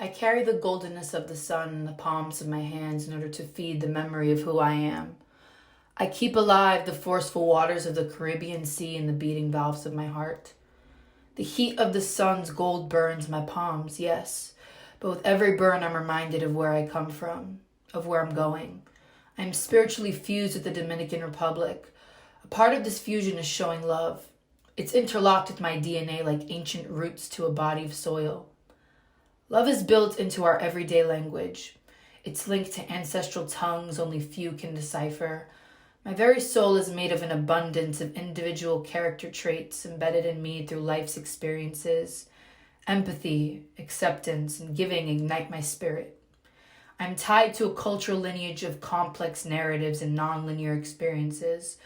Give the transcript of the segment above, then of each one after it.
I carry the goldenness of the sun in the palms of my hands in order to feed the memory of who I am. I keep alive the forceful waters of the Caribbean Sea in the beating valves of my heart. The heat of the sun's gold burns my palms, yes, but with every burn I'm reminded of where I come from, of where I'm going. I am spiritually fused with the Dominican Republic. A part of this fusion is showing love. It's interlocked with my DNA like ancient roots to a body of soil. Love is built into our everyday language. It's linked to ancestral tongues only few can decipher. My very soul is made of an abundance of individual character traits embedded in me through life's experiences. Empathy, acceptance, and giving ignite my spirit. I'm tied to a cultural lineage of complex narratives and nonlinear experiences.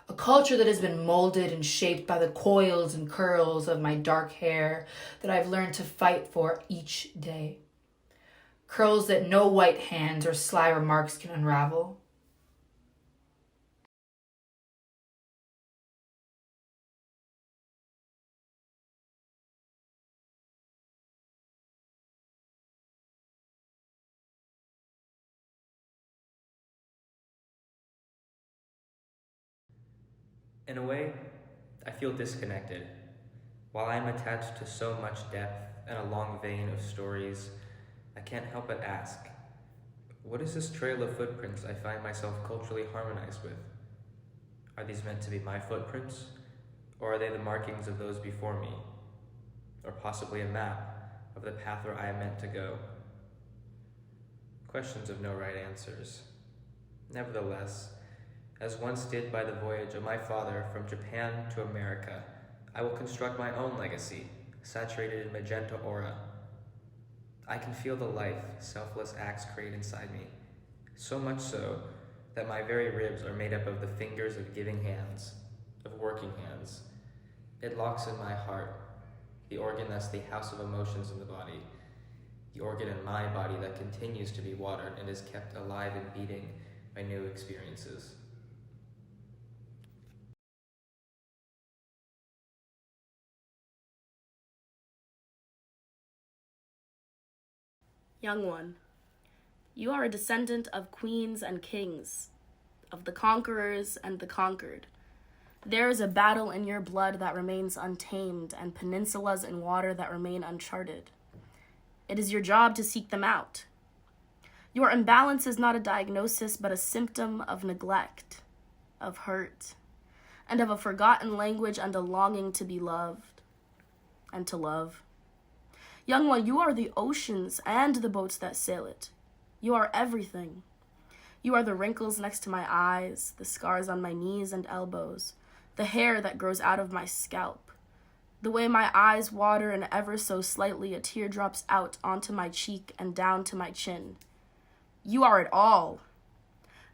A culture that has been molded and shaped by the coils and curls of my dark hair that I've learned to fight for each day. Curls that no white hands or sly remarks can unravel. In a way, I feel disconnected. While I am attached to so much depth and a long vein of stories, I can't help but ask, what is this trail of footprints I find myself culturally harmonized with? Are these meant to be my footprints? Or are they the markings of those before me? Or possibly a map of the path where I am meant to go? Questions of no right answers. Nevertheless, as once did by the voyage of my father from Japan to America, I will construct my own legacy, saturated in magenta aura. I can feel the life selfless acts create inside me, so much so that my very ribs are made up of the fingers of giving hands, of working hands. It locks in my heart, the organ that's the house of emotions in the body, the organ in my body that continues to be watered and is kept alive and beating by new experiences. Young one, you are a descendant of queens and kings, of the conquerors and the conquered. There is a battle in your blood that remains untamed, and peninsulas in water that remain uncharted. It is your job to seek them out. Your imbalance is not a diagnosis, but a symptom of neglect, of hurt, and of a forgotten language and a longing to be loved and to love. Young one, you are the oceans and the boats that sail it. You are everything. You are the wrinkles next to my eyes, the scars on my knees and elbows, the hair that grows out of my scalp, the way my eyes water and ever so slightly a tear drops out onto my cheek and down to my chin. You are it all.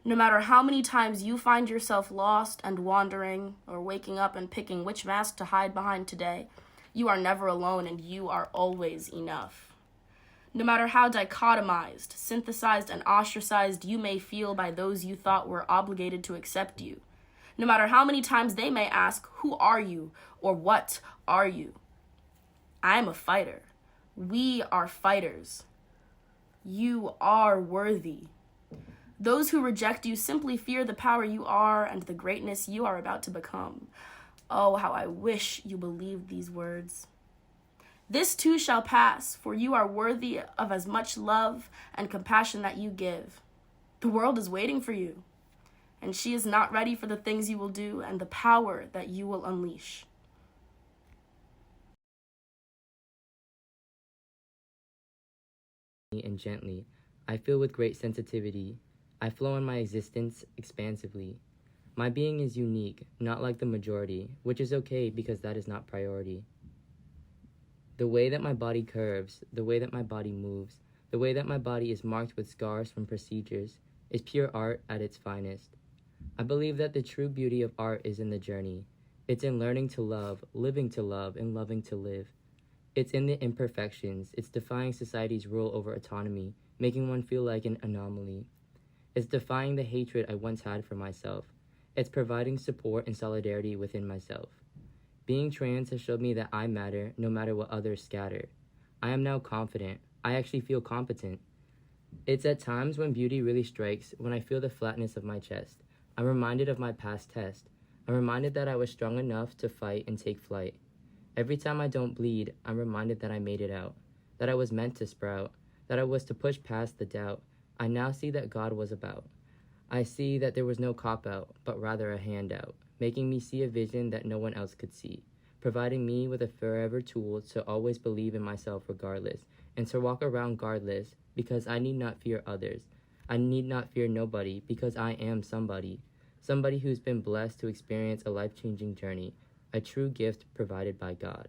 No matter how many times you find yourself lost and wandering, or waking up and picking which mask to hide behind today, you are never alone, and you are always enough. No matter how dichotomized, synthesized, and ostracized you may feel by those you thought were obligated to accept you, no matter how many times they may ask, who are you, or what are you? I am a fighter. We are fighters. You are worthy. Those who reject you simply fear the power you are and the greatness you are about to become. Oh, how I wish you believed these words. This too shall pass, for you are worthy of as much love and compassion that you give. The world is waiting for you, and she is not ready for the things you will do and the power that you will unleash. And gently, I feel with great sensitivity. I flow in my existence expansively. My being is unique, not like the majority, which is okay because that is not priority. The way that my body curves, the way that my body moves, the way that my body is marked with scars from procedures, is pure art at its finest. I believe that the true beauty of art is in the journey. It's in learning to love, living to love, and loving to live. It's in the imperfections. It's defying society's rule over autonomy, making one feel like an anomaly. It's defying the hatred I once had for myself. It's providing support and solidarity within myself. Being trans has showed me that I matter no matter what others scatter. I am now confident. I actually feel competent. It's at times when beauty really strikes, when I feel the flatness of my chest. I'm reminded of my past test. I'm reminded that I was strong enough to fight and take flight. Every time I don't bleed, I'm reminded that I made it out, that I was meant to sprout, that I was to push past the doubt. I now see that God was about. I see that there was no cop-out, but rather a handout, making me see a vision that no one else could see, providing me with a forever tool to always believe in myself regardless, and to walk around guardless, because I need not fear others. I need not fear nobody, because I am somebody who's been blessed to experience a life-changing journey, a true gift provided by God.